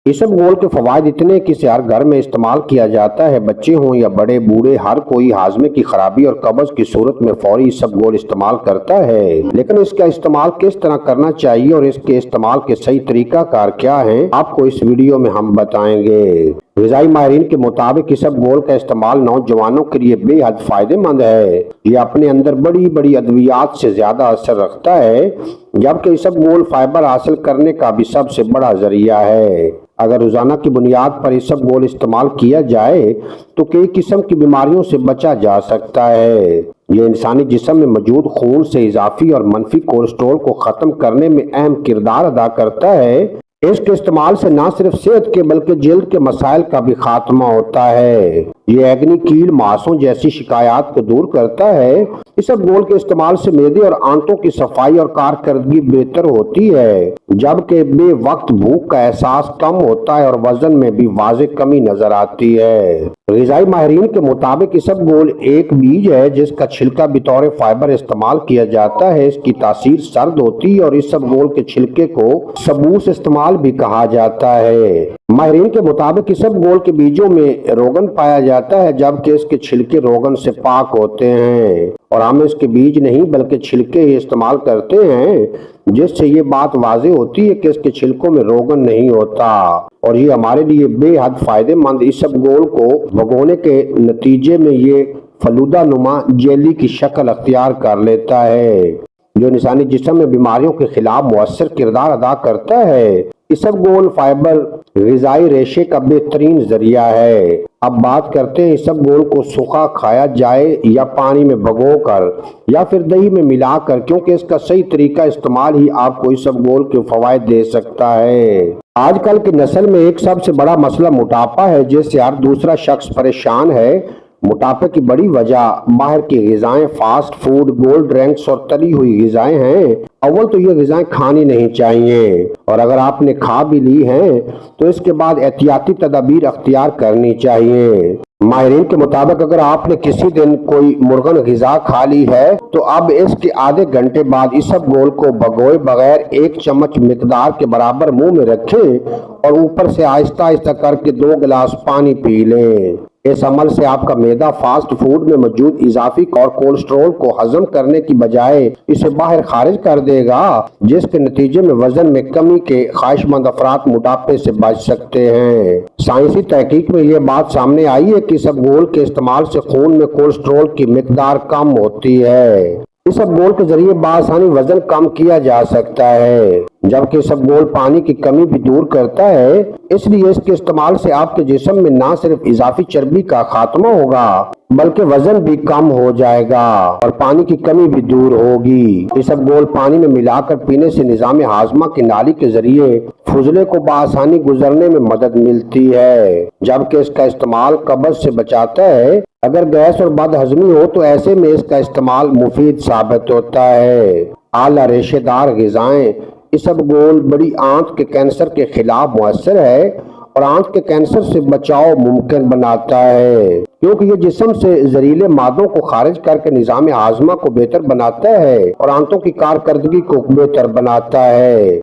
इसबगोल के फवायद इतने हैं कि इसे हर घर में इस्तेमाल किया जाता है। बच्चे हों या बड़े बूढ़े, हर कोई हाजमे की खराबी और कब्ज की सूरत में फौरी इसबगोल इस्तेमाल करता है। लेकिन इसका इस्तेमाल किस तरह करना चाहिए और इसके इस्तेमाल के सही तरीकाकार क्या हैं, आपको इस वीडियो में हम बताएंगे। ग़िज़ाई माहिरीन के मुताबिक इसबगोल का इस्तेमाल नौजवानों के लिए बेहद फायदेमंद है। ये अपने अंदर बड़ी बड़ी अद्वियात से ज्यादा असर रखता है, जबकि इसबगोल फाइबर हासिल करने का भी सबसे बड़ा जरिया है। अगर रोजाना की बुनियाद पर इसबगोल इस्तेमाल किया जाए तो कई किस्म की बीमारियों से बचा जा सकता है। ये इंसानी जिस्म में मौजूद खून से इजाफी और मनफी कोलेस्ट्रॉल को खत्म करने में अहम किरदार अदा करता है। इसके इस्तेमाल से न सिर्फ सेहत के बल्कि जल्द के मसाइल का भी खात्मा होता है। ये एग्नी, कील, मांसों जैसी शिकायत को दूर करता है। इसबगोल के इस्तेमाल से मैदे और आंतों की सफाई और कारकर्दगी बेहतर होती है, जबकि बेवक्त भूख का एहसास कम होता है और वजन में भी वाज़ेह कमी नजर आती है। ग़िज़ाई माहिरीन के मुताबिक इसबगोल एक बीज है जिसका छिलका बतौर फाइबर इस्तेमाल किया जाता है। इसकी तासीर सर्द होती है और इसबगोल के छिलके को सबूस इस्तेमाल भी कहा जाता है। माहिरीन के मुताबिक इसबगोल के बीजों में रोगन पाया जाता है, जबकि इसके छिलके रोगन से पाक होते हैं और हम इसके बीज नहीं बल्कि छिलके ही इस्तेमाल करते हैं, जिससे ये बात वाज़ेह होती है कि इसके छिलकों में रोगन नहीं होता और ये हमारे लिए बेहद फायदेमंद। इसबगोल को भगोने के नतीजे में ये फलूदा नुमा जेली की शक्ल अख्तियार कर लेता है, जो इंसानी जिस्म में बीमारियों के खिलाफ मुअस्सर किरदार अदा करता है। इसबगोल फाइबर ग़िज़ाई रेशे का बेहतरीन जरिया है। अब बात करते हैं इसबगोल को सूखा खाया जाए या पानी में भिगोकर या फिर दही में मिलाकर, क्योंकि इसका सही तरीका इस्तेमाल ही आपको इसबगोल के फवायद दे सकता है। आजकल की नस्ल में एक सबसे बड़ा मसला मोटापा है, जिससे हर दूसरा शख्स परेशान है। मोटापे की बड़ी वजह बाहर की ग़िज़ाएं, फास्ट फूड, कोल्ड ड्रिंक्स और तली हुई ग़िज़ाएं हैं। अव्वल तो ये ग़िज़ाएं खानी नहीं चाहिए और अगर आपने खा भी ली हैं तो इसके बाद एहतियाती तदाबीर अख्तियार करनी चाहिए। माहिरीन के मुताबिक अगर आपने किसी दिन कोई मुर्गन ग़िज़ा खा ली है तो अब इसके आधे घंटे बाद इसबगोल को भगोए बगैर 1 चम्मच मिकदार के बराबर मुंह में रखें और ऊपर से आहिस्ता आहिस्ता करके 2 गिलास पानी पी लें। इस अमल से आपका मैदा फास्ट फूड में मौजूद इजाफी और कोलेस्ट्रॉल को हजम करने की बजाय इसे बाहर खारिज कर देगा, जिसके नतीजे में वजन में कमी के ख्वाहिशमंद अफराद मोटापे से बच सकते हैं। साइंसी तहकीक में यह बात सामने आई है कि इसबगोल के इस्तेमाल से खून में कोलेस्ट्रॉल की मिकदार कम होती है। इसबगोल के जरिए बासानी वजन कम किया जा सकता है, जबकि इसबगोल पानी की कमी भी दूर करता है। इसलिए इसके इस्तेमाल से आपके जिस्म में न सिर्फ इजाफी चर्बी का खात्मा होगा बल्कि वजन भी कम हो जाएगा और पानी की कमी भी दूर होगी। इसबगोल पानी में मिलाकर पीने से निजाम हाजमा की नाली के जरिए फुजले को बआसानी गुजरने में मदद मिलती है, जबकि इसका इस्तेमाल कब्ज से बचाता है। अगर गैस और बदहजमी हो तो ऐसे में इसका इस्तेमाल मुफीद साबित होता है। आला रेशेदार ग़िज़ाएं इसबगोल बड़ी आंत के कैंसर के खिलाफ मुअस्सर है और आंत के कैंसर से बचाव मुमकिन बनाता है, क्योंकि ये जिस्म से जहरीले मादों को खारिज करके निजाम हाजमा को बेहतर बनाता है और आंतों की कारकर्दगी को बेहतर बनाता है।